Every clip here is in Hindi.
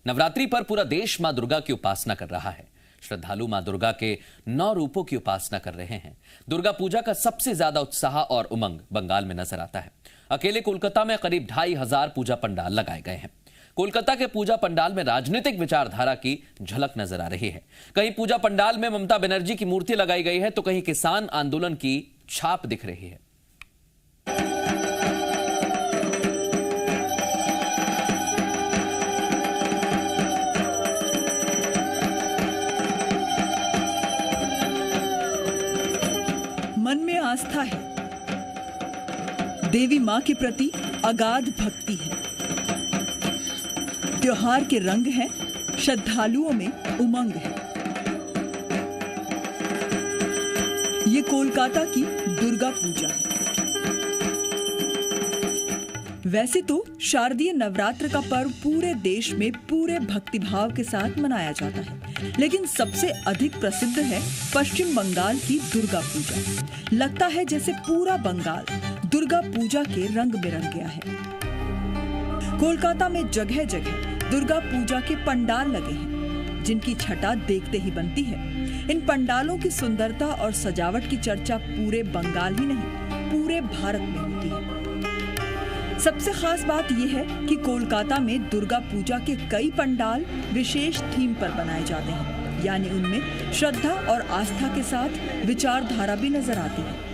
नवरात्रि पर पूरा देश मां दुर्गा की उपासना कर रहा है। श्रद्धालु मां दुर्गा के 9 रूपों की उपासना कर रहे हैं। दुर्गा पूजा का सबसे ज्यादा उत्साह और उमंग बंगाल में नजर आता है। अकेले कोलकाता में करीब 2500 पूजा पंडाल लगाए गए हैं। कोलकाता के पूजा पंडाल में राजनीतिक विचारधारा की झलक नजर आ रही है। कहीं पूजा पंडाल में ममता बनर्जी की मूर्ति लगाई गई है तो कहीं किसान आंदोलन की छाप दिख रही है। मन में आस्था है, देवी मां के प्रति अगाध भक्ति है। त्योहार के रंग हैं, श्रद्धालुओं में उमंग है। ये कोलकाता की दुर्गा पूजा है। वैसे तो शारदीय नवरात्र का पर्व पूरे देश में पूरे भक्तिभाव के साथ मनाया जाता है, लेकिन सबसे अधिक प्रसिद्ध है पश्चिम बंगाल की दुर्गा पूजा। लगता है जैसे पूरा बंगाल दुर्गा पूजा के रंग में रंग गया है। कोलकाता में जगह जगह दुर्गा पूजा के पंडाल लगे हैं, जिनकी छटा देखते ही बनती है। इन पंडालों की सुंदरता और सजावट की चर्चा पूरे बंगाल ही नहीं, पूरे भारत में होती है। सबसे खास बात यह है कि कोलकाता में दुर्गा पूजा के कई पंडाल विशेष थीम पर बनाए जाते हैं, यानी उनमें श्रद्धा और आस्था के साथ विचारधारा भी नजर आती है।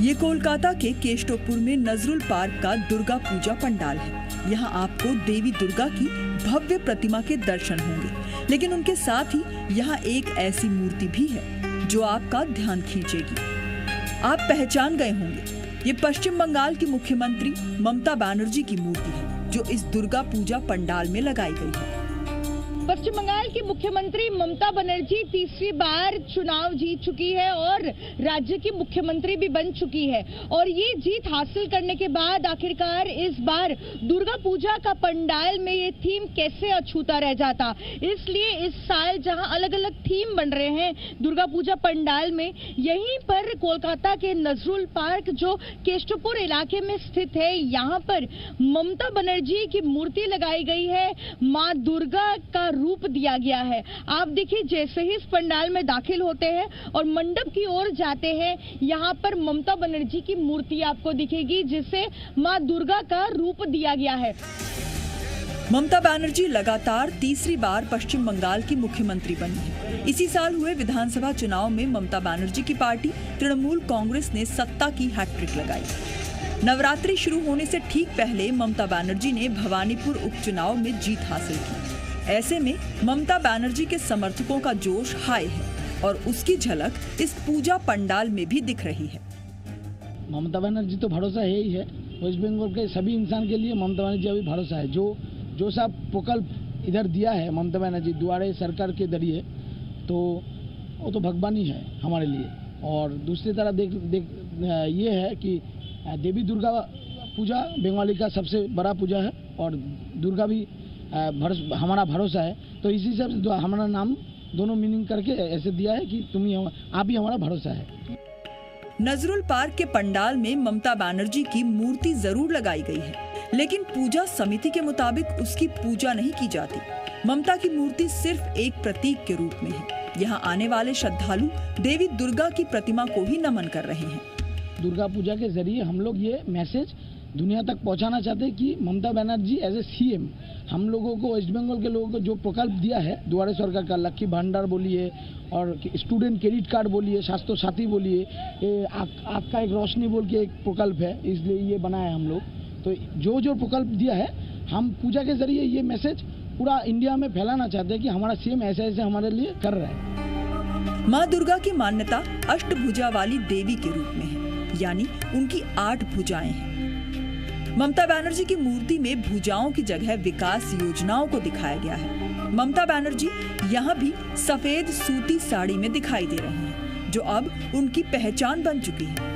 ये कोलकाता के केस्टोपुर में नजरुल पार्क का दुर्गा पूजा पंडाल है। यहाँ आपको देवी दुर्गा की भव्य प्रतिमा के दर्शन होंगे, लेकिन उनके साथ ही यहाँ एक ऐसी मूर्ति भी है जो आपका ध्यान खींचेगी। आप पहचान गए होंगे, ये पश्चिम बंगाल की मुख्यमंत्री ममता बनर्जी की मूर्ति है, जो इस दुर्गा पूजा पंडाल में लगाई गई है। पश्चिम बंगाल की मुख्यमंत्री ममता बनर्जी तीसरी बार चुनाव जीत चुकी है और राज्य की मुख्यमंत्री भी बन चुकी है। और ये जीत हासिल करने के बाद आखिरकार इस बार दुर्गा पूजा का पंडाल में ये थीम कैसे अछूता रह जाता। इसलिए इस साल जहां अलग अलग थीम बन रहे हैं दुर्गा पूजा पंडाल में, यहीं पर कोलकाता के नजरुल पार्क जो केस्टोपुर इलाके में स्थित है, यहाँ पर ममता बनर्जी की मूर्ति लगाई गई है। माँ दुर्गा का रूप दिया गया है। आप देखिए, जैसे ही इस पंडाल में दाखिल होते हैं और मंडप की ओर जाते हैं, यहाँ पर ममता बनर्जी की मूर्ति आपको दिखेगी, जिसे मां दुर्गा का रूप दिया गया है। ममता बनर्जी लगातार तीसरी बार पश्चिम बंगाल की मुख्यमंत्री बनी है। इसी साल हुए विधानसभा चुनाव में ममता बनर्जी की पार्टी तृणमूल कांग्रेस ने सत्ता की हैट्रिक लगाई। नवरात्रि शुरू होने से ठीक पहले ममता बनर्जी ने भवानीपुर उपचुनाव में जीत हासिल की। ऐसे में ममता बनर्जी के समर्थकों का जोश हाई है और उसकी झलक इस पूजा पंडाल में भी दिख रही है। ममता बनर्जी तो भरोसा है ही है। वेस्ट बंगाल के सभी इंसान के लिए ममता बनर्जी अभी भरोसा है। जो सब प्रकल्प इधर दिया है ममता बनर्जी द्वारा सरकार के जरिए, तो वो तो भगवानी है हमारे लिए। और दूसरी तरफ ये है कि देवी दुर्गा पूजा बंगाली का सबसे बड़ा पूजा है और दुर्गा भी हमारा भरोसा है। तो इसी से हमारा नाम दोनों मीनिंग करके ऐसे दिया है कि आप ही हमारा भरोसा है। नजरुल पार्क के पंडाल में ममता बनर्जी की मूर्ति जरूर लगाई गई है, लेकिन पूजा समिति के मुताबिक उसकी पूजा नहीं की जाती। ममता की मूर्ति सिर्फ एक प्रतीक के रूप में है। यहाँ आने वाले श्रद्धालु देवी दुर्गा की प्रतिमा को ही नमन कर रहे हैं। दुर्गा पूजा के जरिए हम लोग ये मैसेज दुनिया तक पहुंचाना चाहते हैं कि Mamata Banerjee as a CM हम लोगों को, वेस्ट बंगाल के लोगों को जो प्रकल्प दिया है द्वारा सरकार का, लक्की भंडार बोलिए और स्टूडेंट क्रेडिट कार्ड बोलिए, स्वास्थ्य साथी बोलिए, आँख का एक रोशनी बोल के एक प्रकल्प है, इसलिए ये बनाया है हम लोग। तो जो प्रकल्प दिया है, हम पूजा के जरिए ये मैसेज पूरा इंडिया में फैलाना चाहते हैं कि हमारा सीएम ऐसे ऐसे हमारे लिए कर रहा है। माँ दुर्गा की मान्यता अष्टभुजा वाली देवी के रूप में है, यानी उनकी 8 भुजाएं हैं। ममता बनर्जी की मूर्ति में भुजाओं की जगह विकास योजनाओं को दिखाया गया है। ममता बनर्जी यहाँ भी सफेद सूती साड़ी में दिखाई दे रही हैं, जो अब उनकी पहचान बन चुकी है।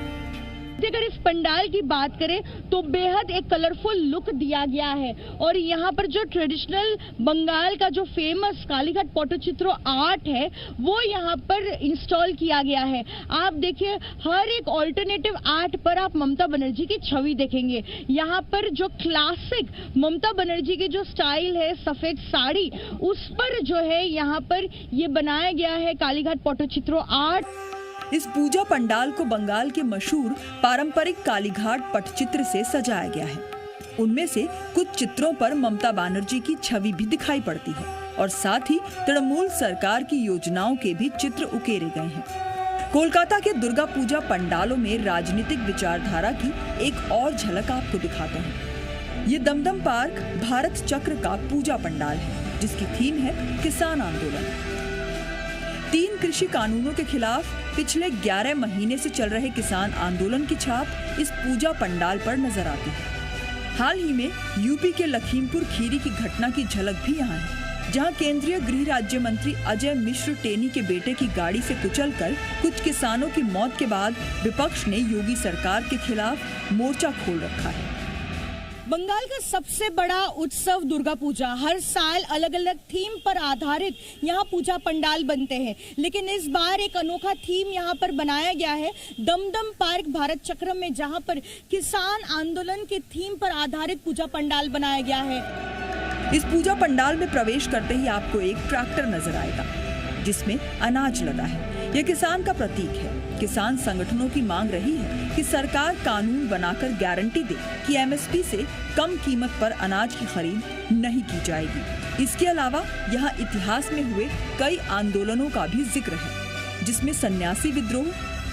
अगर इस पंडाल की बात करें तो बेहद एक कलरफुल लुक दिया गया है और यहाँ पर जो ट्रेडिशनल बंगाल का जो फेमस कालीघाट पट्टचित्र आर्ट है वो यहाँ पर इंस्टॉल किया गया है। आप देखिए हर एक ऑल्टरनेटिव आर्ट पर आप ममता बनर्जी की छवि देखेंगे। यहाँ पर जो क्लासिक ममता बनर्जी की जो स्टाइल है सफेद साड़ी उस पर जो है यहाँ पर ये बनाया गया है कालीघाट पट्टचित्र आर्ट। इस पूजा पंडाल को बंगाल के मशहूर पारंपरिक कालीघाट पटचित्र से सजाया गया है। उनमें से कुछ चित्रों पर ममता बनर्जी की छवि भी दिखाई पड़ती है और साथ ही तृणमूल सरकार की योजनाओं के भी चित्र उकेरे गए हैं। कोलकाता के दुर्गा पूजा पंडालों में राजनीतिक विचारधारा की एक और झलक आपको दिखाते हैं। ये दमदम पार्क भारत चक्र का पूजा पंडाल है जिसकी थीम है किसान आंदोलन। 3 कृषि कानूनों के खिलाफ पिछले 11 महीने से चल रहे किसान आंदोलन की छाप इस पूजा पंडाल पर नजर आती है। हाल ही में यूपी के लखीमपुर खीरी की घटना की झलक भी यहाँ है, जहाँ केंद्रीय गृह राज्य मंत्री अजय मिश्र टेनी के बेटे की गाड़ी से कुचलकर कुछ किसानों की मौत के बाद विपक्ष ने योगी सरकार के खिलाफ मोर्चा खोल रखा है। बंगाल का सबसे बड़ा उत्सव दुर्गा पूजा हर साल अलग अलग थीम पर आधारित यहाँ पूजा पंडाल बनते हैं, लेकिन इस बार एक अनोखा थीम यहाँ पर बनाया गया है दमदम पार्क भारत चक्र में, जहाँ पर किसान आंदोलन के थीम पर आधारित पूजा पंडाल बनाया गया है। इस पूजा पंडाल में प्रवेश करते ही आपको एक ट्रैक्टर नजर आएगा जिसमें अनाज लदा है। यह किसान का प्रतीक है। किसान संगठनों की मांग रही है कि सरकार कानून बनाकर गारंटी दे कि एमएसपी से कम कीमत पर अनाज की खरीद नहीं की जाएगी। इसके अलावा यहाँ इतिहास में हुए कई आंदोलनों का भी जिक्र है, जिसमें सन्यासी विद्रोह,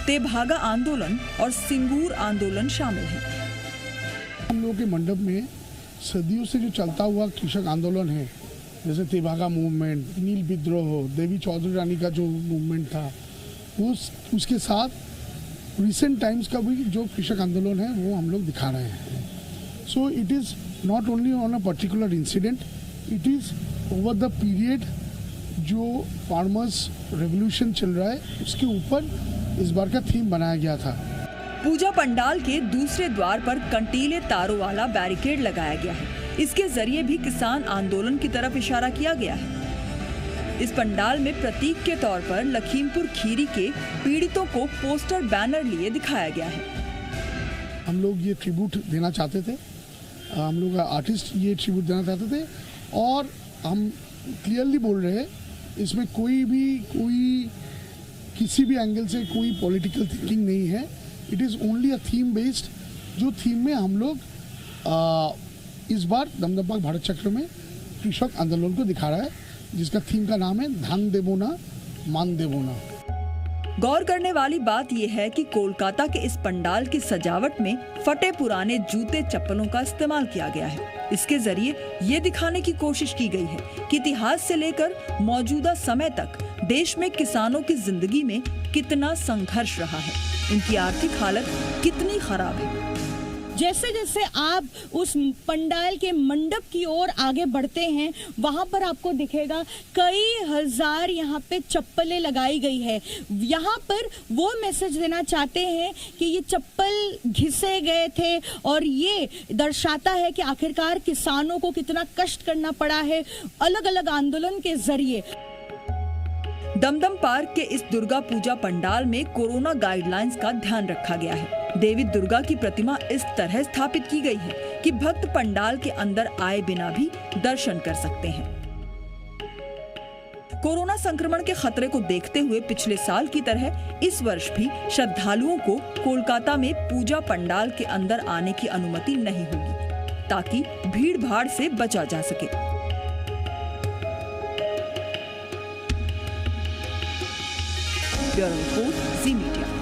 तेभागा आंदोलन और सिंगूर आंदोलन शामिल है। हम लोगों के मंडप में सदियों से जो चलता हुआ कृषक आंदोलन है, जैसे तेभागा मूवमेंट, नील विद्रोह, देवी चौधरी रानी का जो मूवमेंट था, उसके साथ रिसेंट टाइम्स का भी जो कृषक आंदोलन है वो हम लोग दिखा रहे हैं। So it is not only on a particular incident, it is over the period जो फार्मर्स रेवोल्यूशन चल रहा है उसके ऊपर इस बार का थीम बनाया गया था। पूजा पंडाल के दूसरे द्वार पर कंटीले तारों वाला बैरिकेड लगाया गया है। इसके जरिए भी किसान आंदोलन की तरफ इशारा किया गया है। इस पंडाल में प्रतीक के तौर पर लखीमपुर खीरी के पीड़ितों को पोस्टर बैनर लिए दिखाया गया है। हम लोग ये ट्रिब्यूट देना चाहते थे, हम लोग आर्टिस्ट ये ट्रिब्यूट देना चाहते थे और हम क्लियरली बोल रहे हैं इसमें कोई किसी भी एंगल से कोई पॉलिटिकल थिंकिंग नहीं है। It is only a theme based, जो थीम में हम लोग इस बार दमदम पार्क भारत चक्र में कृषक आंदोलन को दिखा रहा है, जिसका थीम का नाम है धान देबो ना मान देबो ना। गौर करने वाली बात यह है कि कोलकाता के इस पंडाल की सजावट में फटे पुराने जूते चप्पलों का इस्तेमाल किया गया है। इसके जरिए ये दिखाने की कोशिश की गई है कि इतिहास से लेकर मौजूदा समय तक देश में किसानों की जिंदगी में कितना संघर्ष रहा है, उनकी आर्थिक हालत कितनी खराब है। जैसे जैसे आप उस पंडाल के मंडप की ओर आगे बढ़ते हैं, वहां पर आपको दिखेगा कई हजार यहाँ पे चप्पलें लगाई गई है। यहाँ पर वो मैसेज देना चाहते हैं कि ये चप्पल घिसे गए थे और ये दर्शाता है कि आखिरकार किसानों को कितना कष्ट करना पड़ा है अलग अलग आंदोलन के जरिए। दमदम पार्क के इस दुर्गा पूजा पंडाल में कोरोना गाइडलाइंस का ध्यान रखा गया है। देवी दुर्गा की प्रतिमा इस तरह स्थापित की गई है कि भक्त पंडाल के अंदर आए बिना भी दर्शन कर सकते हैं। कोरोना संक्रमण के खतरे को देखते हुए पिछले साल की तरह इस वर्ष भी श्रद्धालुओं को कोलकाता में पूजा पंडाल के अंदर आने की अनुमति नहीं होगी, ताकि भीड़ भाड़ से बचा जा सके। ब्यूरो रिपोर्ट, जी मीडिया।